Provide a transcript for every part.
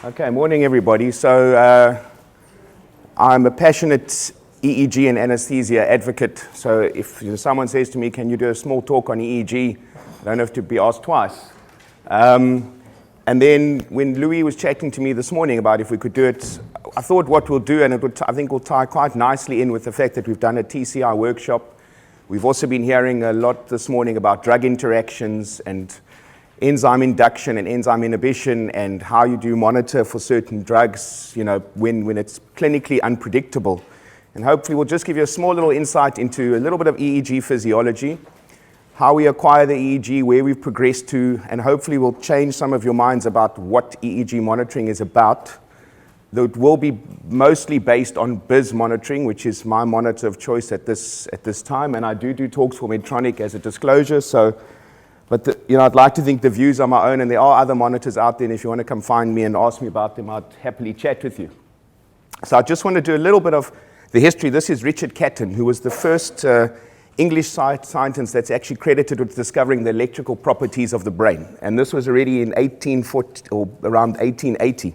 Okay, morning everybody. I'm a passionate EEG and anesthesia advocate. So if someone says to me, can you do a small talk on EEG? I don't have to be asked twice. And then when Louis was chatting to me this morning about if we could do it, I thought what we'll do, and I think will tie quite nicely in with the fact that we've done a TCI workshop. We've also been hearing a lot this morning about drug interactions and enzyme induction and enzyme inhibition and how you do monitor for certain drugs, when it's clinically unpredictable. And hopefully we'll just give you a small little insight into a little bit of EEG physiology, how we acquire the EEG, where we've progressed to, and hopefully we'll change some of your minds about what EEG monitoring is about. It will be mostly based on BIS monitoring, which is my monitor of choice at this time, and I do talks for Medtronic as a disclosure. But I'd like to think the views are my own, and there are other monitors out there, and if you want to come find me and ask me about them, I'd happily chat with you. So I just want to do a little bit of the history. This is Richard Catton, who was the first English scientist that's actually credited with discovering the electrical properties of the brain. And this was already in 1840 or around 1880.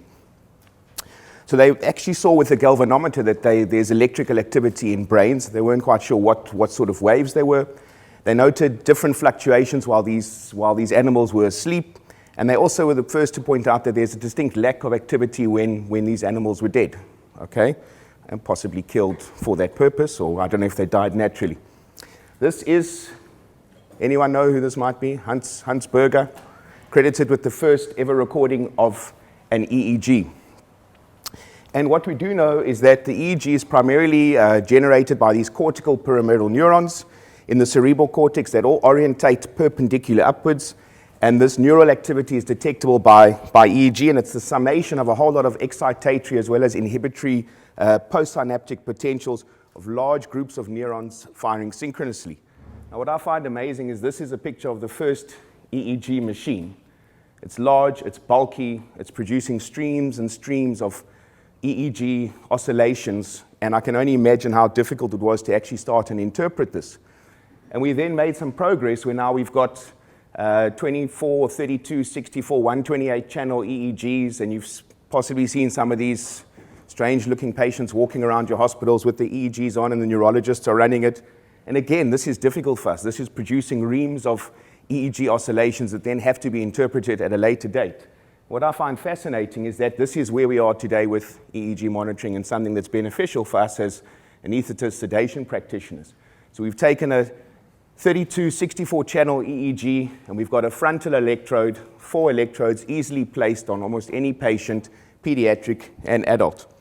So they actually saw with the galvanometer that there's electrical activity in brains. They weren't quite sure what sort of waves they were. They noted different fluctuations while these animals were asleep, and they also were the first to point out that there's a distinct lack of activity when these animals were dead, okay, and possibly killed for that purpose, or I don't know if they died naturally. This is, anyone know who this might be? Hans Berger, credited with the first ever recording of an EEG. And what we do know is that the EEG is primarily generated by these cortical pyramidal neurons in the cerebral cortex that all orientate perpendicular upwards, and this neural activity is detectable by EEG, and it's the summation of a whole lot of excitatory as well as inhibitory postsynaptic potentials of large groups of neurons firing synchronously. Now what I find amazing is this is a picture of the first EEG machine. It's large, it's bulky, it's producing streams and streams of EEG oscillations, and I can only imagine how difficult it was to actually start and interpret this. And we then made some progress where now we've got 24, 32, 64, 128 channel EEGs, and you've possibly seen some of these strange looking patients walking around your hospitals with the EEGs on and the neurologists are running it. And again, this is difficult for us. This is producing reams of EEG oscillations that then have to be interpreted at a later date. What I find fascinating is that this is where we are today with EEG monitoring and something that's beneficial for us as anesthetist sedation practitioners. So we've taken a 32, 64 channel EEG, and we've got a frontal electrode, 4 electrodes easily placed on almost any patient, pediatric and adult.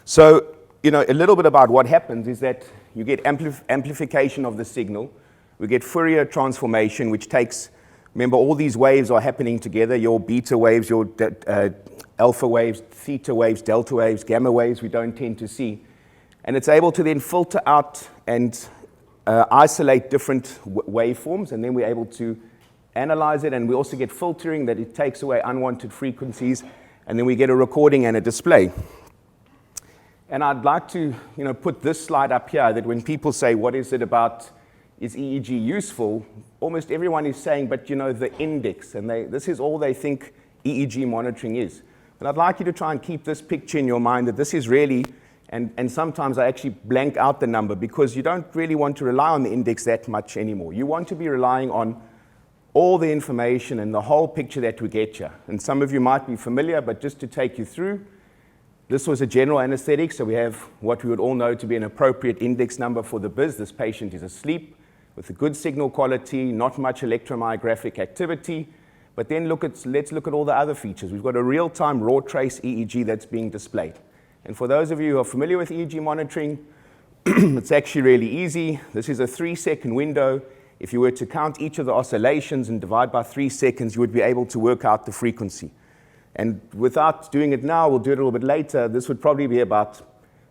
So, a little bit about what happens is that you get amplification of the signal. We get Fourier transformation, which takes, remember all these waves are happening together, your beta waves, your alpha waves, theta waves, delta waves, gamma waves we don't tend to see. And it's able to then filter out and isolate different waveforms, and then we're able to analyze it, and we also get filtering that it takes away unwanted frequencies, and then we get a recording and a display. And I'd like to put this slide up here, that when people say, what is it about, is EEG useful, almost everyone is saying, but the index, and this is all they think EEG monitoring is. And I'd like you to try and keep this picture in your mind, that this is really, and sometimes I actually blank out the number because you don't really want to rely on the index that much anymore. You want to be relying on all the information and the whole picture that we get you. And some of you might be familiar, but just to take you through, this was a general anesthetic, so we have what we would all know to be an appropriate index number for the BIS. This patient is asleep with a good signal quality, not much electromyographic activity, but then let's look at all the other features. We've got a real-time raw trace EEG that's being displayed. And for those of you who are familiar with EEG monitoring, it's actually really easy. This is a 3-second window. If you were to count each of the oscillations and divide by 3 seconds, you would be able to work out the frequency. And without doing it now, we'll do it a little bit later, this would probably be about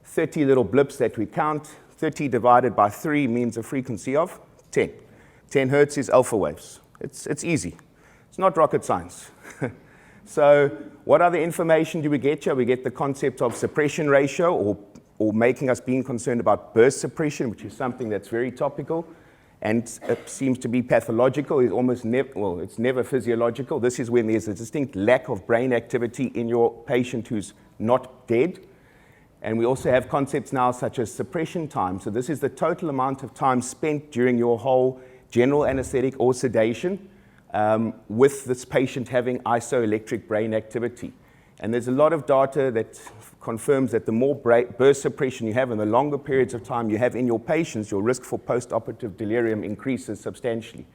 30 little blips that we count. 30 divided by 3 means a frequency of 10. 10 hertz is alpha waves. It's easy. It's not rocket science. So what other information do we get here? We get the concept of suppression ratio, or making us being concerned about burst suppression, which is something that's very topical. and it seems to be pathological. It's almost never, it's never physiological. This is when there's a distinct lack of brain activity in your patient who's not dead. And we also have concepts now such as suppression time. So this is the total amount of time spent during your whole general anesthetic or sedation with this patient having isoelectric brain activity. And there's a lot of data that confirms that the more burst suppression you have and the longer periods of time you have in your patients, your risk for post-operative delirium increases substantially.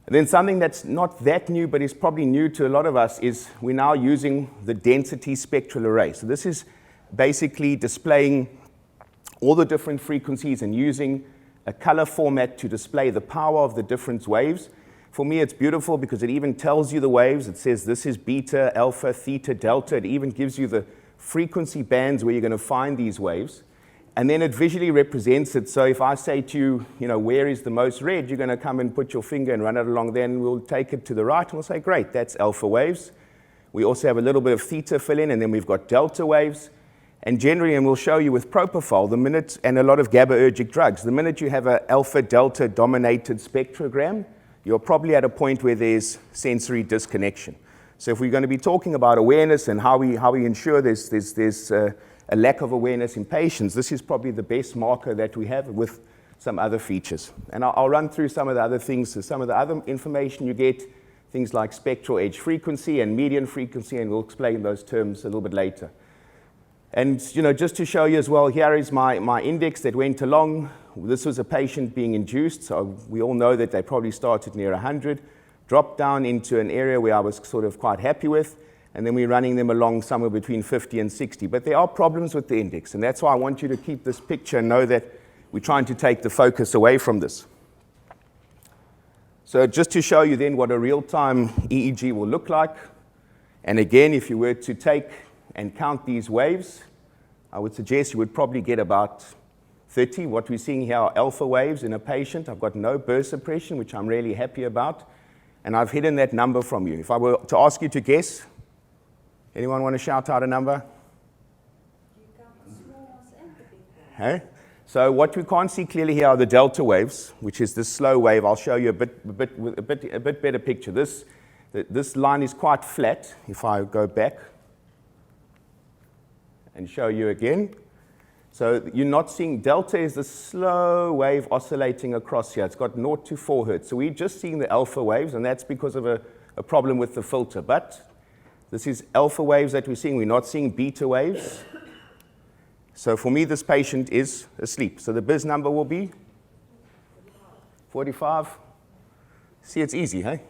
And then something that's not that new, but is probably new to a lot of us, is we're now using the density spectral array. So this is basically displaying all the different frequencies and using a color format to display the power of the different waves. For me, it's beautiful because it even tells you the waves. It says this is beta, alpha, theta, delta. It even gives you the frequency bands where you're going to find these waves. And then it visually represents it. So if I say to you, where is the most red, you're going to come and put your finger and run it along there, and we'll take it to the right, and we'll say, great, that's alpha waves. We also have a little bit of theta fill in, and then we've got delta waves. And generally, and we'll show you with propofol, the minute, and a lot of GABAergic drugs, the minute you have an alpha-delta dominated spectrogram, you're probably at a point where there's sensory disconnection. So if we're going to be talking about awareness and how we ensure there's a lack of awareness in patients, this is probably the best marker that we have with some other features. And I'll run through some of the other things, so some of the other information you get, things like spectral edge frequency and median frequency, and we'll explain those terms a little bit later. And just to show you as well, here is my index that went along. This was a patient being induced, so we all know that they probably started near 100, dropped down into an area where I was sort of quite happy with, and then we're running them along somewhere between 50 and 60. But there are problems with the index, and that's why I want you to keep this picture and know that we're trying to take the focus away from this. So just to show you then what a real-time EEG will look like, and again, if you were to take and count these waves, I would suggest you would probably get about 30. What we're seeing here are alpha waves in a patient. I've got no burst suppression, which I'm really happy about, and I've hidden that number from you. If I were to ask you to guess, anyone want to shout out a number? Hey? So what we can't see clearly here are the delta waves, which is this slow wave. I'll show you a bit better picture. This line is quite flat. If I go back and show you again. So you're not seeing, delta is the slow wave oscillating across here. It's got 0 to 4 hertz. So we're just seeing the alpha waves, and that's because of a problem with the filter. But this is alpha waves that we're seeing. We're not seeing beta waves. So for me, this patient is asleep. So the BIS number will be 45. See, it's easy, hey?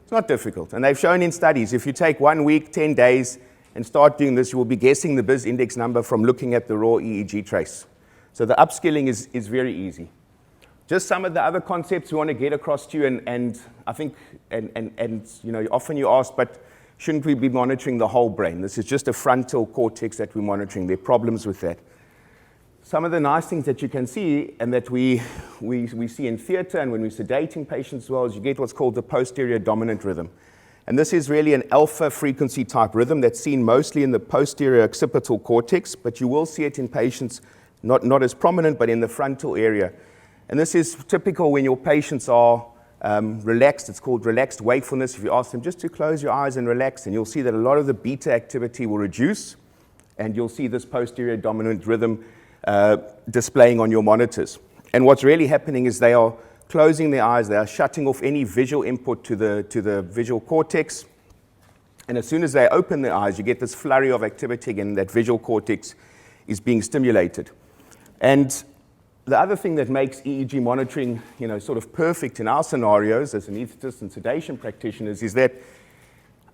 It's not difficult. And they've shown in studies, if you take 1 week, 10 days, and start doing this, you will be guessing the BIS index number from looking at the raw EEG trace. So the upskilling is very easy. Just some of the other concepts we want to get across to you, and I think, often you ask, but shouldn't we be monitoring the whole brain? This is just a frontal cortex that we're monitoring. There are problems with that. Some of the nice things that you can see, and that we see in theater and when we're sedating patients as well, is you get what's called the posterior dominant rhythm. And this is really an alpha frequency type rhythm that's seen mostly in the posterior occipital cortex, but you will see it in patients not as prominent, but in the frontal area. And this is typical when your patients are relaxed. It's called relaxed wakefulness. If you ask them just to close your eyes and relax, and you'll see that a lot of the beta activity will reduce, and you'll see this posterior dominant rhythm displaying on your monitors. And what's really happening is they are closing their eyes, they are shutting off any visual input to the visual cortex. And as soon as they open their eyes, you get this flurry of activity again, that visual cortex is being stimulated. And the other thing that makes EEG monitoring, sort of perfect in our scenarios as anesthetists and sedation practitioners is that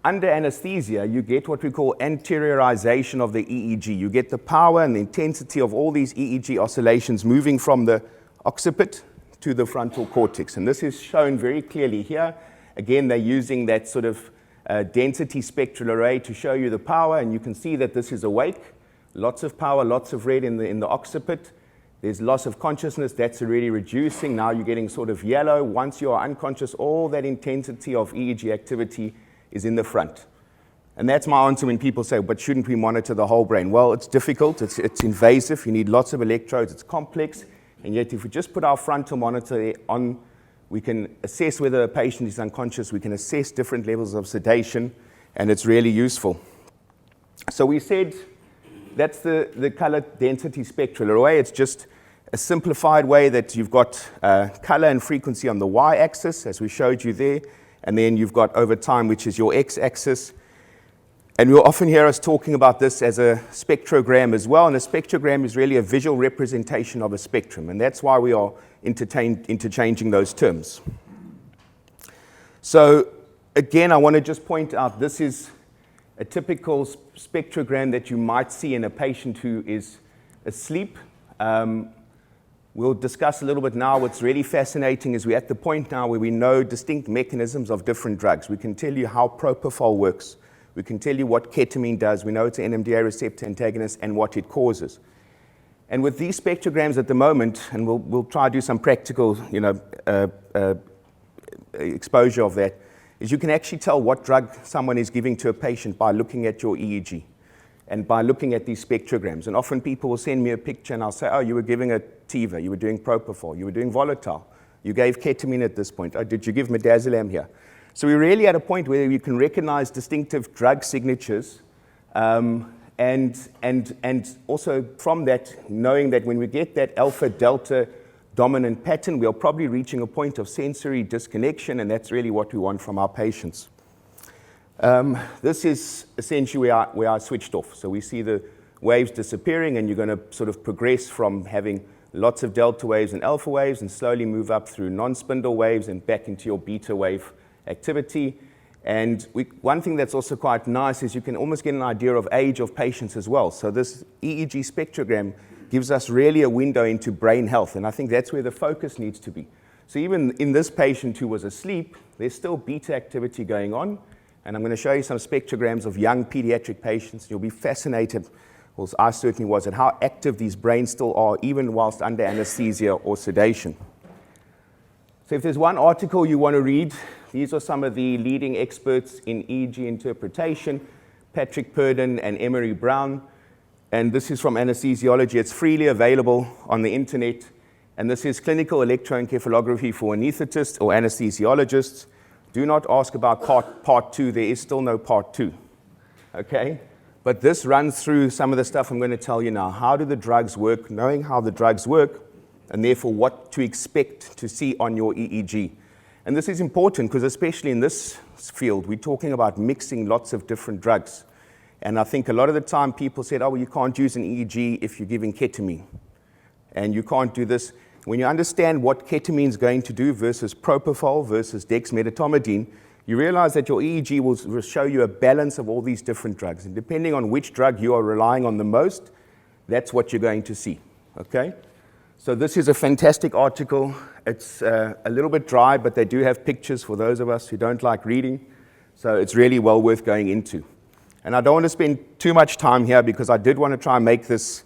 under anesthesia, you get what we call anteriorization of the EEG. You get the power and the intensity of all these EEG oscillations moving from the occiput to the frontal cortex. And this is shown very clearly here. Again, they're using that sort of density spectral array to show you the power, and you can see that this is awake. Lots of power, lots of red in the occiput. There's loss of consciousness. That's already reducing. Now you're getting sort of yellow. Once you are unconscious, all that intensity of EEG activity is in the front. And that's my answer when people say, but shouldn't we monitor the whole brain? Well, it's difficult. It's invasive. You need lots of electrodes. It's complex. And yet, if we just put our frontal monitor on, we can assess whether a patient is unconscious, we can assess different levels of sedation, and it's really useful. So we said that's the color density spectral array. It's just a simplified way that you've got color and frequency on the y-axis, as we showed you there, and then you've got over time, which is your x-axis. And you'll often hear us talking about this as a spectrogram as well, and a spectrogram is really a visual representation of a spectrum, and that's why we are interchanging those terms. So again, I want to just point out this is a typical spectrogram that you might see in a patient who is asleep. We'll discuss a little bit now. What's really fascinating is we're at the point now where we know distinct mechanisms of different drugs. We can tell you how propofol works. We can tell you what ketamine does. We know it's an NMDA receptor antagonist and what it causes. And with these spectrograms at the moment, and we'll try to do some practical exposure of that, is you can actually tell what drug someone is giving to a patient by looking at your EEG and by looking at these spectrograms. And often people will send me a picture and I'll say, oh, you were giving a Tiva, you were doing propofol, you were doing volatile, you gave ketamine at this point, oh, did you give midazolam here? So we're really at a point where you can recognize distinctive drug signatures and also from that, knowing that when we get that alpha-delta dominant pattern, we are probably reaching a point of sensory disconnection, and that's really what we want from our patients. This is essentially where I switched off. So we see the waves disappearing, and you're going to sort of progress from having lots of delta waves and alpha waves and slowly move up through non-spindle waves and back into your beta wave activity. And one thing that's also quite nice is you can almost get an idea of age of patients as well. So this EEG spectrogram gives us really a window into brain health, and I think that's where the focus needs to be. So even in this patient who was asleep, there's still beta activity going on, and I'm going to show you some spectrograms of young pediatric patients. You'll be fascinated, well, I certainly was, at how active these brains still are, even whilst under anesthesia or sedation. So if there's one article you want to read, these are some of the leading experts in EEG interpretation, Patrick Purdon and Emery Brown. And this is from anesthesiology. It's freely available on the internet. And this is clinical electroencephalography for anesthetists or anesthesiologists. Do not ask about part 2. There is still no part 2. Okay? But this runs through some of the stuff I'm going to tell you now. How do the drugs work? Knowing how the drugs work, and therefore what to expect to see on your EEG. And this is important because especially in this field, we're talking about mixing lots of different drugs. And I think a lot of the time people said, oh, well, you can't use an EEG if you're giving ketamine. And you can't do this. When you understand what ketamine is going to do versus propofol versus dexmedetomidine, you realize that your EEG will show you a balance of all these different drugs. And depending on which drug you are relying on the most, that's what you're going to see. Okay? So this is a fantastic article. It's a little bit dry, but they do have pictures for those of us who don't like reading. So it's really well worth going into. And I don't want to spend too much time here because I did want to try and make this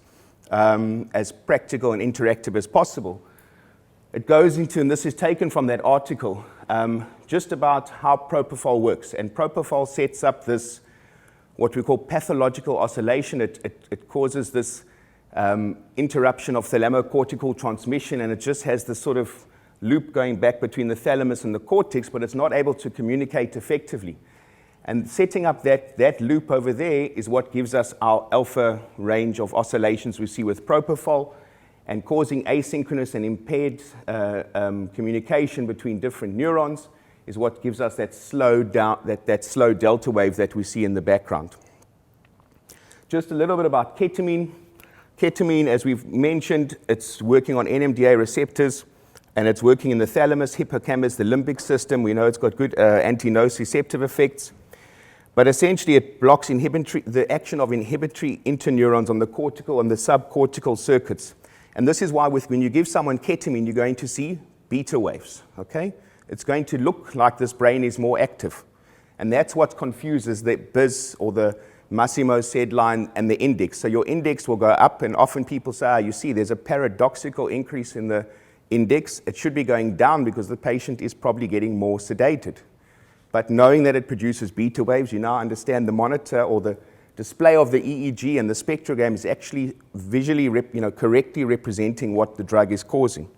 as practical and interactive as possible. It goes into, and this is taken from that article, just about how propofol works. And propofol sets up this, what we call pathological oscillation. It causes this interruption of thalamocortical transmission, and it just has this sort of loop going back between the thalamus and the cortex, but it's not able to communicate effectively. And setting up that loop over there is what gives us our alpha range of oscillations we see with propofol, and causing asynchronous and impaired communication between different neurons is what gives us that slow delta wave that we see in the background. Just a little bit about ketamine. Ketamine, as we've mentioned, it's working on NMDA receptors, and it's working in the thalamus, hippocampus, the limbic system. We know it's got good anti-nociceptive effects. But essentially, it blocks the action of inhibitory interneurons on the cortical and the subcortical circuits. And this is why when you give someone ketamine, you're going to see beta waves, okay? It's going to look like this brain is more active. And that's what confuses the BIS or the Massimo said line and the index. So your index will go up, and often people say, you see, there's a paradoxical increase in the index. It should be going down because the patient is probably getting more sedated. But knowing that it produces beta waves, you now understand the monitor or the display of the EEG and the spectrogram is actually visually, correctly representing what the drug is causing.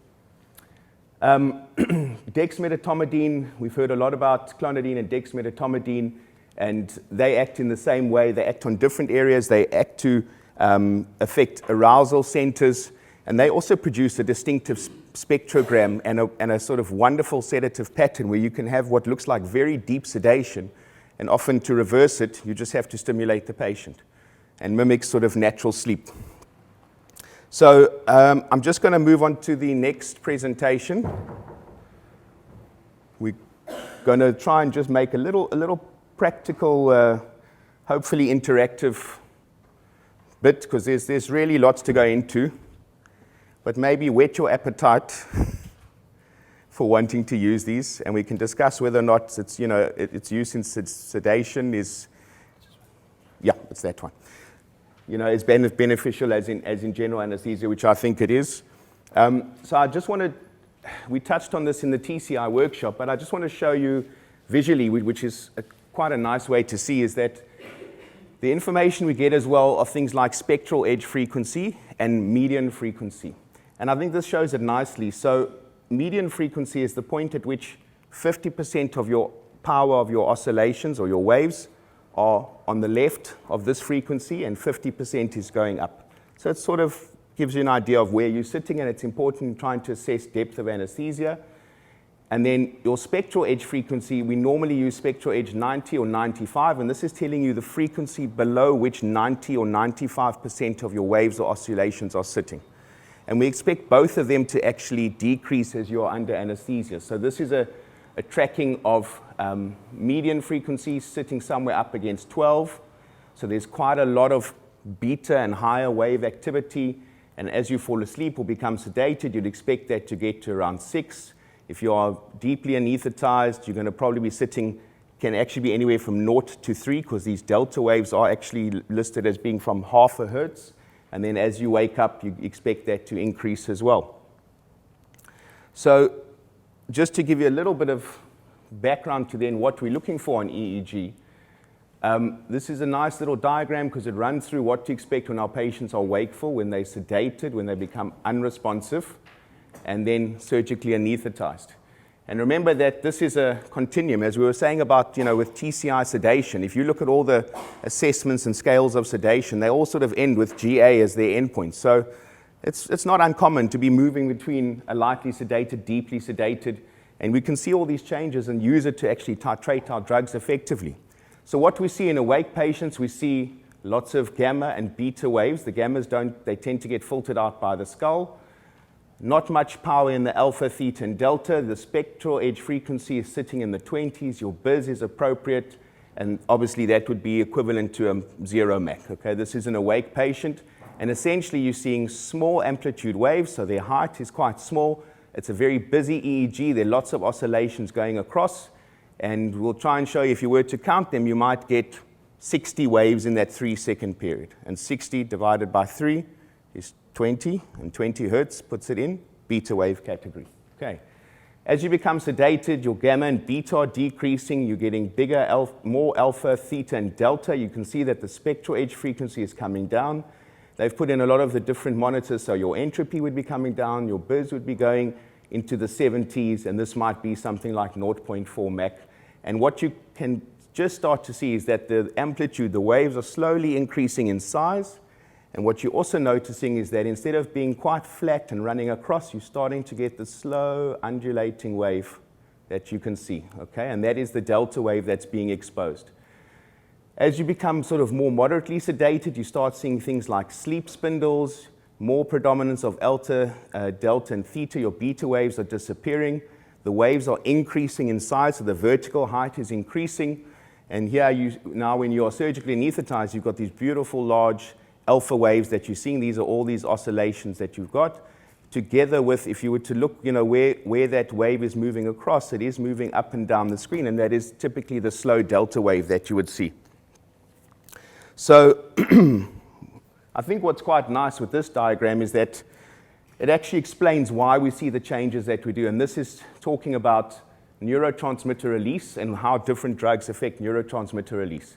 Dexmedetomidine, we've heard a lot about clonidine and dexmedetomidine, and they act in the same way. They act on different areas. They act to affect arousal centers, and they also produce a distinctive spectrogram and a sort of wonderful sedative pattern where you can have what looks like very deep sedation, and often to reverse it, you just have to stimulate the patient and mimic sort of natural sleep. So I'm just going to move on to the next presentation. We're going to try and just make a little practical, hopefully interactive bit, because there's really lots to go into, but maybe whet your appetite for wanting to use these, and we can discuss whether or not its use in sedation is, it's that one. Is beneficial as in general anesthesia, which I think it is. So I just we touched on this in the TCI workshop, but I just want to show you visually, which is quite a nice way to see, is that the information we get as well are things like spectral edge frequency and median frequency. And I think this shows it nicely. So median frequency is the point at which 50% of your power of your oscillations or your waves are on the left of this frequency, and 50% is going up. So it sort of gives you an idea of where you're sitting, and it's important in trying to assess depth of anesthesia. And then your spectral edge frequency, we normally use spectral edge 90 or 95, and this is telling you the frequency below which 90 or 95% of your waves or oscillations are sitting. And we expect both of them to actually decrease as you're under anesthesia. So this is a tracking of median frequencies sitting somewhere up against 12. So there's quite a lot of beta and higher wave activity. And as you fall asleep or become sedated, you'd expect that to get to around 6. If you are deeply anesthetized, you're going to probably be sitting, can actually be anywhere from 0 to 3, because these delta waves are actually listed as being from half a hertz. And then as you wake up, you expect that to increase as well. So just to give you a little bit of background to then what we're looking for in EEG, this is a nice little diagram because it runs through what to expect when our patients are wakeful, when they're sedated, when they become unresponsive, and then surgically anesthetized. And remember that this is a continuum. As we were saying about, with TCI sedation, if you look at all the assessments and scales of sedation, they all sort of end with GA as their endpoint. So it's not uncommon to be moving between a lightly sedated, deeply sedated, and we can see all these changes and use it to actually titrate our drugs effectively. So what we see in awake patients, we see lots of gamma and beta waves. The gammas they tend to get filtered out by the skull. Not much power in the alpha, theta, and delta. The spectral edge frequency is sitting in the 20s. Your BIS is appropriate, and obviously that would be equivalent to a 0 Mach. Okay, this is an awake patient, and essentially you're seeing small amplitude waves, so their height is quite small. It's a very busy EEG. There are lots of oscillations going across, and we'll try and show you, if you were to count them, you might get 60 waves in that 3-second period, and 60 divided by 3 is 20, and 20 hertz puts it in beta wave category. Okay. As you become sedated, your gamma and beta are decreasing. You're getting bigger, more alpha, theta, and delta. You can see that the spectral edge frequency is coming down. They've put in a lot of the different monitors, so your entropy would be coming down, your BIS would be going into the 70s, and this might be something like 0.4 Mach. And what you can just start to see is that the amplitude, the waves are slowly increasing in size. And what you're also noticing is that instead of being quite flat and running across, you're starting to get the slow undulating wave that you can see, okay? And that is the delta wave that's being exposed. As you become sort of more moderately sedated, you start seeing things like sleep spindles, more predominance of delta and theta. Your beta waves are disappearing. The waves are increasing in size, so the vertical height is increasing. And here, now when you are surgically anesthetized, you've got these beautiful large alpha waves that you're seeing. These are all these oscillations that you've got. Together with, if you were to look, where that wave is moving across, it is moving up and down the screen, and that is typically the slow delta wave that you would see. So I think what's quite nice with this diagram is that it actually explains why we see the changes that we do. And this is talking about neurotransmitter release and how different drugs affect neurotransmitter release.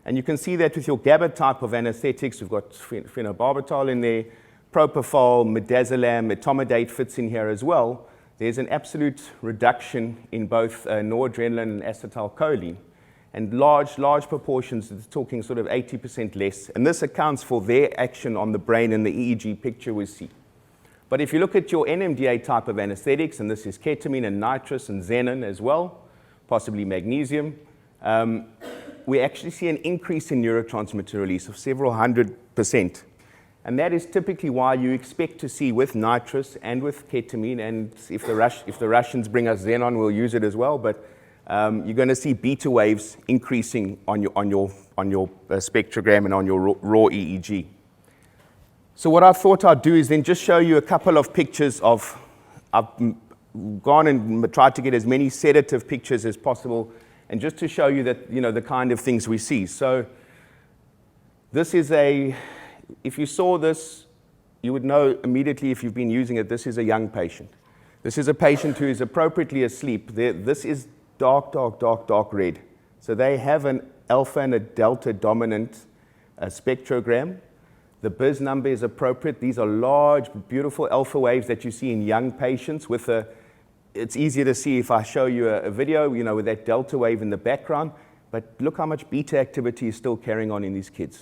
And you can see that with your GABA type of anesthetics. We've got phenobarbital in there, propofol, midazolam, etomidate fits in here as well. There's an absolute reduction in both noradrenaline and acetylcholine. And large proportions, it's talking sort of 80% less. And this accounts for their action on the brain in the EEG picture we see. But if you look at your NMDA type of anesthetics, and this is ketamine and nitrous and xenon as well, possibly magnesium, we actually see an increase in neurotransmitter release of several 100%. And that is typically why you expect to see with nitrous and with ketamine, and if the Russians bring us xenon, we'll use it as well, but you're going to see beta waves increasing on your spectrogram and on your raw EEG. So what I thought I'd do is then just show you a couple of pictures of, I've gone and tried to get as many sedative pictures as possible, and just to show you that, the kind of things we see. So this is if you saw this, you would know immediately if you've been using it, this is a young patient. This is a patient who is appropriately asleep. This is dark red. So they have an alpha and a delta dominant spectrogram. The BIS number is appropriate. These are large, beautiful alpha waves that you see in young patients with it's easier to see if I show you a video, with that delta wave in the background, but look how much beta activity is still carrying on in these kids.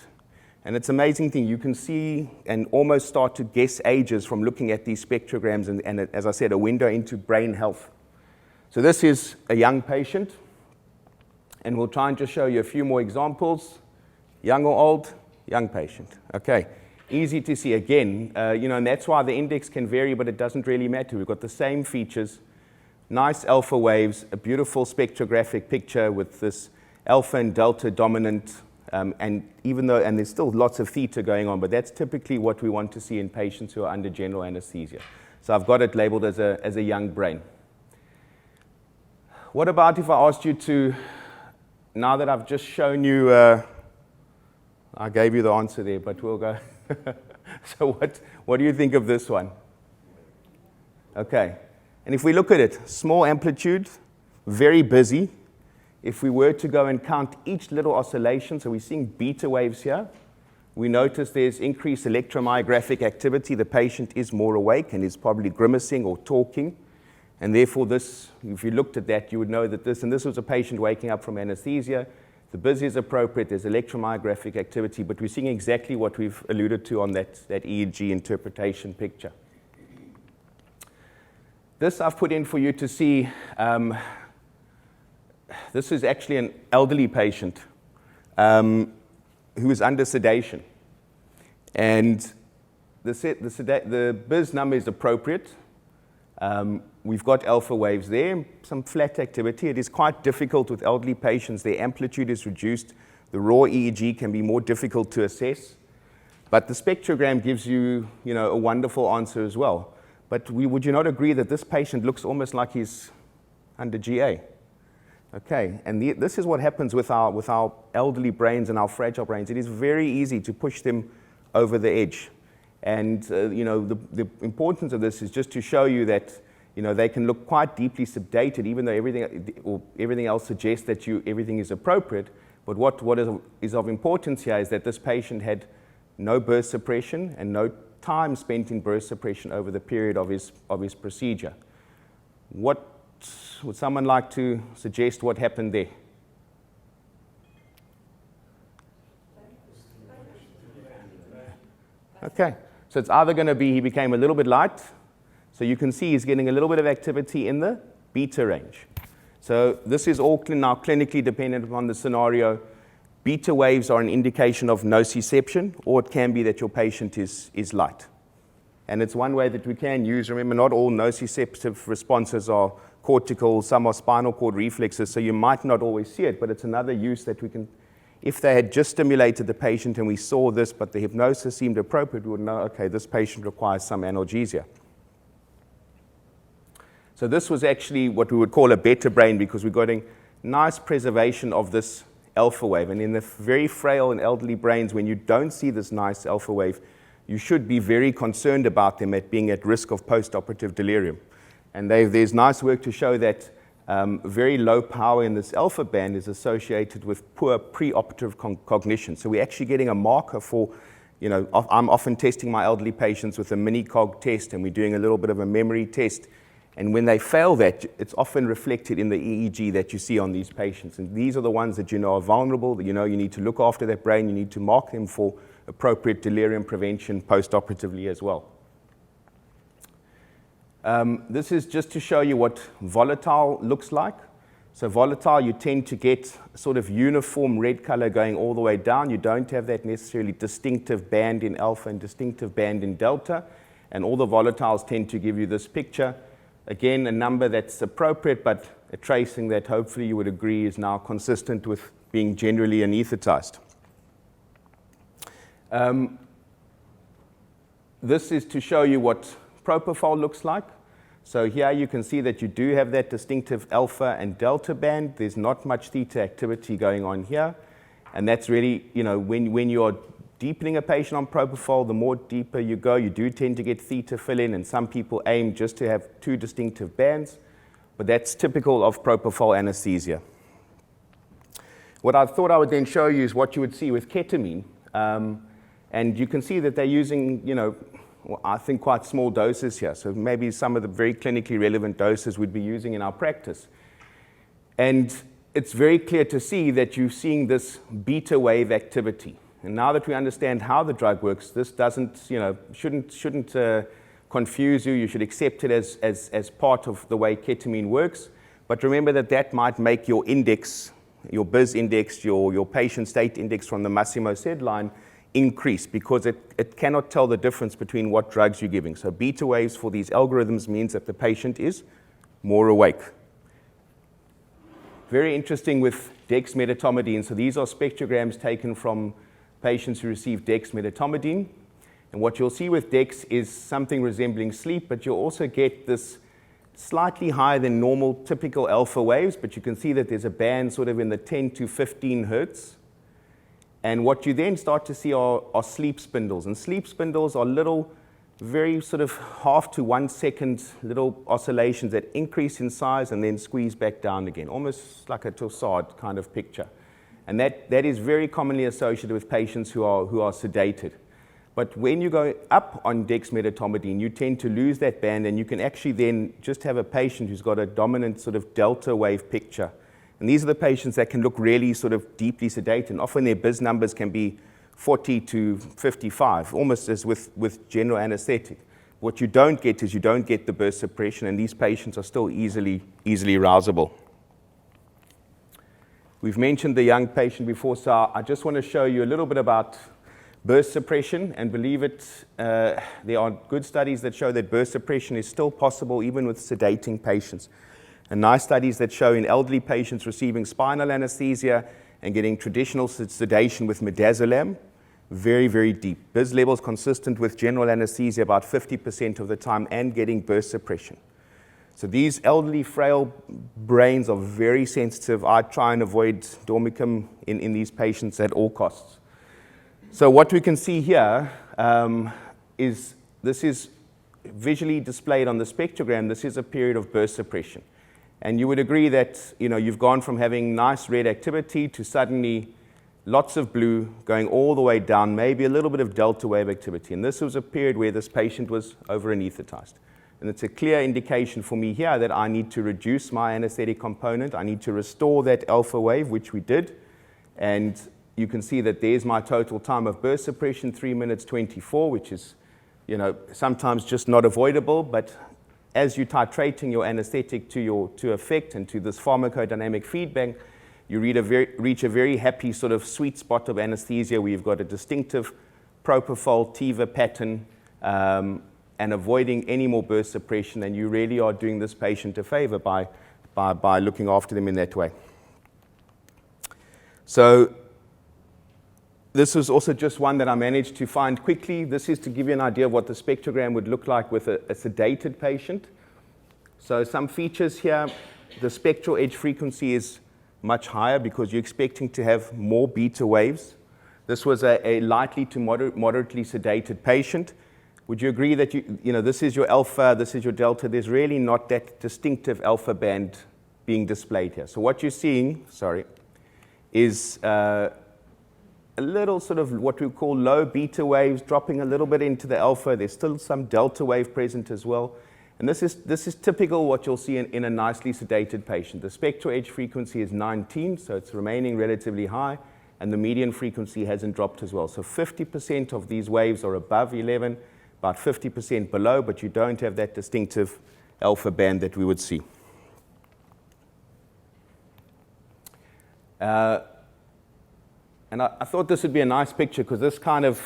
And it's an amazing thing. You can see and almost start to guess ages from looking at these spectrograms and as I said, a window into brain health. So this is a young patient, and we'll try and just show you a few more examples. Young or old? Young patient. Okay, easy to see again, and that's why the index can vary, but it doesn't really matter. We've got the same features, nice alpha waves, a beautiful spectrographic picture with this alpha and delta dominant, and there's still lots of theta going on, but that's typically what we want to see in patients who are under general anesthesia. So I've got it labeled as a young brain. What about if I asked you to, now that I've just shown you, I gave you the answer there, but we'll go. So what do you think of this one? Okay, and if we look at it, small amplitude, very busy. If we were to go and count each little oscillation, so we're seeing beta waves here, we notice there's increased electromyographic activity. The patient is more awake and is probably grimacing or talking. And therefore this, if you looked at that, you would know that this was a patient waking up from anesthesia. The BIS is appropriate, there's electromyographic activity, but we're seeing exactly what we've alluded to on that EEG interpretation picture. This I've put in for you to see. This is actually an elderly patient who is under sedation. And the BIS number is appropriate. We've got alpha waves there, some flat activity. It is quite difficult with elderly patients. Their amplitude is reduced. The raw EEG can be more difficult to assess. But the spectrogram gives you, a wonderful answer as well. But would you not agree that this patient looks almost like he's under GA? Okay, and this is what happens with our elderly brains and our fragile brains. It is very easy to push them over the edge. And the importance of this is just to show you that they can look quite deeply sedated, even though everything else suggests that everything is appropriate. But what is of importance here is that this patient had no burst suppression and no time spent in burst suppression over the period of his procedure. What would someone like to suggest what happened there? Okay, so it's either going to be he became a little bit light. So you can see he's getting a little bit of activity in the beta range. So this is all now clinically dependent upon the scenario. Beta waves are an indication of nociception, or it can be that your patient is light. And it's one way that we can use. Remember, not all nociceptive responses are cortical, some are spinal cord reflexes, so you might not always see it, but it's another use that we can, if they had just stimulated the patient and we saw this, but the hypnosis seemed appropriate, we would know, okay, this patient requires some analgesia. So this was actually what we would call a beta brain, because we're getting nice preservation of this alpha wave. And in the very frail and elderly brains, when you don't see this nice alpha wave, you should be very concerned about them being at risk of post-operative delirium. And there's nice work to show that very low power in this alpha band is associated with poor preoperative cognition. So we're actually getting a marker for, I'm often testing my elderly patients with a mini-cog test, and we're doing a little bit of a memory test. And when they fail that, it's often reflected in the EEG that you see on these patients. And these are the ones that are vulnerable, that you need to look after that brain, you need to mark them for appropriate delirium prevention post-operatively as well. This is just to show you what volatile looks like. So volatile, you tend to get sort of uniform red color going all the way down. You don't have that necessarily distinctive band in alpha and distinctive band in delta. And all the volatiles tend to give you this picture. Again, a number that's appropriate, but a tracing that hopefully you would agree is now consistent with being generally anesthetized. This is to show you what propofol looks like. So here you can see that you do have that distinctive alpha and delta band. There's not much theta activity going on here. And that's really, when you're deepening a patient on propofol, the more deeper you go, you do tend to get theta fill in, and some people aim just to have two distinctive bands, but that's typical of propofol anesthesia. What I thought I would then show you is what you would see with ketamine. And you can see that they're using, I think quite small doses here. So maybe some of the very clinically relevant doses we'd be using in our practice. And it's very clear to see that you're seeing this beta wave activity. And now that we understand how the drug works, this shouldn't confuse you. You should accept it as part of the way ketamine works. But remember that might make your index, your BIS index, your patient state index from the Massimo SED line increase, because it cannot tell the difference between what drugs you're giving. So beta waves for these algorithms means that the patient is more awake. Very interesting with dexmedetomidine. So these are spectrograms taken from patients who receive dexmedetomidine. And what you'll see with dex is something resembling sleep, but you'll also get this slightly higher than normal typical alpha waves, but you can see that there's a band sort of in the 10 to 15 hertz. And what you then start to see are sleep spindles. And sleep spindles are little, very sort of half to 1 second little oscillations that increase in size and then squeeze back down again, almost like a torsade kind of picture. And that is very commonly associated with patients who are sedated. But when you go up on dexmedetomidine, you tend to lose that band, and you can actually then just have a patient who's got a dominant sort of delta wave picture. And these are the patients that can look really sort of deeply sedated. And often their BIS numbers can be 40 to 55, almost as with general anesthetic. What you don't get is you don't get the burst suppression, and these patients are still easily rousable. We've mentioned the young patient before, so I just want to show you a little bit about burst suppression, and believe it, there are good studies that show that burst suppression is still possible even with sedating patients. And nice studies that show in elderly patients receiving spinal anesthesia and getting traditional sedation with midazolam, very, very deep. BIS levels consistent with general anesthesia about 50% of the time, and getting burst suppression. So these elderly, frail brains are very sensitive. I try and avoid dormicum in these patients at all costs. So what we can see here is this is visually displayed on the spectrogram. This is a period of burst suppression. And you would agree that you've gone from having nice red activity to suddenly lots of blue going all the way down, maybe a little bit of delta wave activity. And this was a period where this patient was over-anesthetized. And it's a clear indication for me here that I need to reduce my anesthetic component. I need to restore that alpha wave, which we did. And you can see that there's my total time of burst suppression, 3 minutes 24, which is, sometimes just not avoidable. But as you're titrating your anesthetic to effect and to this pharmacodynamic feedback, you reach a very happy sort of sweet spot of anesthesia where you've got a distinctive propofol TIVA pattern, and avoiding any more burst suppression, and you really are doing this patient a favor by looking after them in that way. So this was also just one that I managed to find quickly. This is to give you an idea of what the spectrogram would look like with a sedated patient. So some features here, the spectral edge frequency is much higher because you're expecting to have more beta waves. This was a lightly to moderately sedated patient. Would you agree that this is your alpha, this is your delta? There's really not that distinctive alpha band being displayed here. So what you're seeing, is a little sort of what we call low beta waves dropping a little bit into the alpha. There's still some delta wave present as well. And this is typical what you'll see in a nicely sedated patient. The spectral edge frequency is 19, so it's remaining relatively high, and the median frequency hasn't dropped as well. So 50% of these waves are above 11, about 50% below, but you don't have that distinctive alpha band that we would see. And I thought this would be a nice picture because this kind of,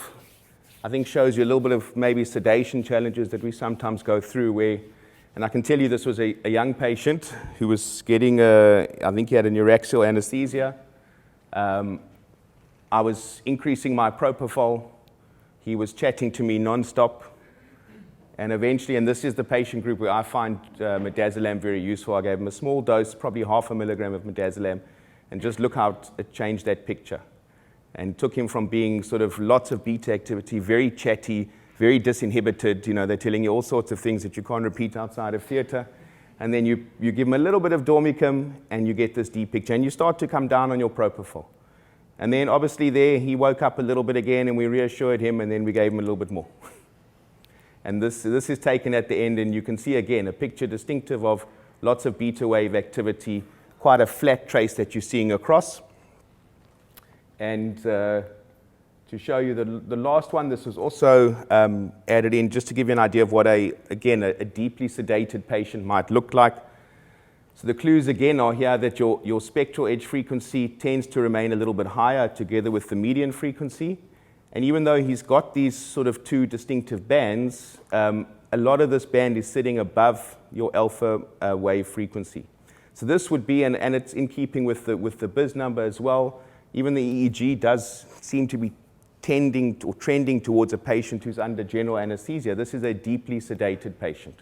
I think, shows you a little bit of maybe sedation challenges that we sometimes go through where, and I can tell you this was a young patient who was getting, I think he had a neuraxial anesthesia. I was increasing my propofol. He was chatting to me nonstop. And eventually, and this is the patient group where I find midazolam very useful. I gave him a small dose, probably 0.5 milligram of midazolam, and just look how it changed that picture. And took him from being sort of lots of beta activity, very chatty, very disinhibited. You know, they're telling you all sorts of things that you can't repeat outside of theater. And then you give him a little bit of dormicum, and you get this deep picture. And you start to come down on your propofol. And then obviously there, he woke up a little bit again, and we reassured him, and then we gave him a little bit more. And this is taken at the end, and you can see again a picture distinctive of lots of beta wave activity, quite a flat trace that you're seeing across. And to show you the last one, this was also added in just to give you an idea of what a deeply sedated patient might look like. So the clues again are here that your spectral edge frequency tends to remain a little bit higher together with the median frequency. And even though he's got these sort of two distinctive bands, a lot of this band is sitting above your alpha wave frequency. So this would be, and it's in keeping with the BIS number as well. Even the EEG does seem to be tending or trending towards a patient who's under general anesthesia. This is a deeply sedated patient.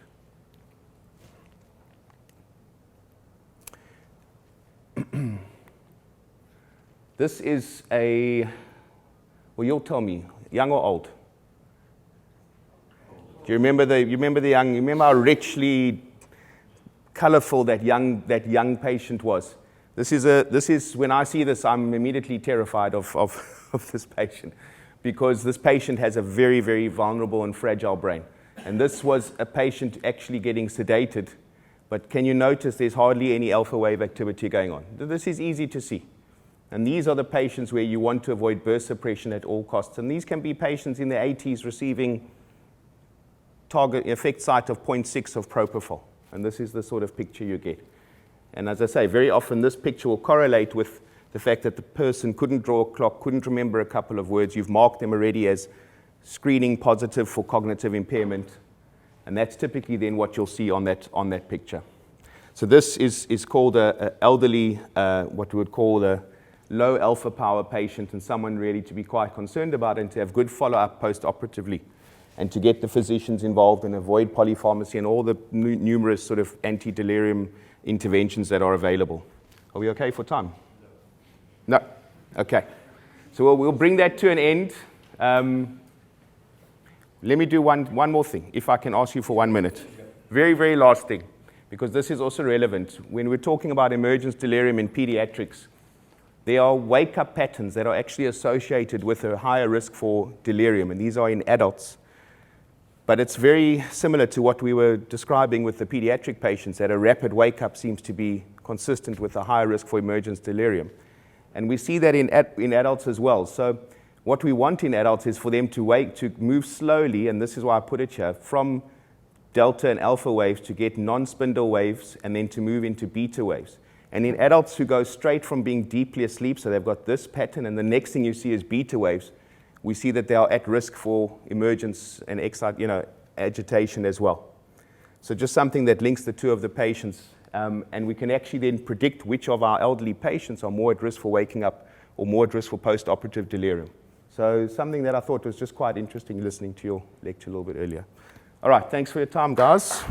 This is well, you'll tell me, young or old? Do you remember the young? You remember how richly colorful that young patient was? This is when I see this, I'm immediately terrified of this patient, because this patient has a very, very vulnerable and fragile brain. And this was a patient actually getting sedated, but can you notice there's hardly any alpha wave activity going on? This is easy to see. And these are the patients where you want to avoid burst suppression at all costs. And these can be patients in their 80s receiving target effect site of 0.6 of propofol. And this is the sort of picture you get. And as I say, very often this picture will correlate with the fact that the person couldn't draw a clock, couldn't remember a couple of words. You've marked them already as screening positive for cognitive impairment. And that's typically then what you'll see on that picture. So this is called an elderly, what we would call a low alpha power patient, and someone really to be quite concerned about and to have good follow-up post-operatively, and to get the physicians involved and avoid polypharmacy and all the numerous sort of anti-delirium interventions that are available. Are we okay for time? No? Okay. So we'll bring that to an end. Let me do one more thing, if I can ask you for 1 minute. Very, very last thing, because this is also relevant. When we're talking about emergence delirium in pediatrics, there are wake-up patterns that are actually associated with a higher risk for delirium, and these are in adults. But it's very similar to what we were describing with the pediatric patients, that a rapid wake-up seems to be consistent with a higher risk for emergence delirium. And we see that in adults as well. So what we want in adults is for them to move slowly, and this is why I put it here, from delta and alpha waves to get non-spindle waves, and then to move into beta waves. And in adults who go straight from being deeply asleep, so they've got this pattern, and the next thing you see is beta waves, we see that they are at risk for emergence and agitation as well. So just something that links the two of the patients, and we can actually then predict which of our elderly patients are more at risk for waking up or more at risk for post-operative delirium. So something that I thought was just quite interesting listening to your lecture a little bit earlier. All right, thanks for your time, guys.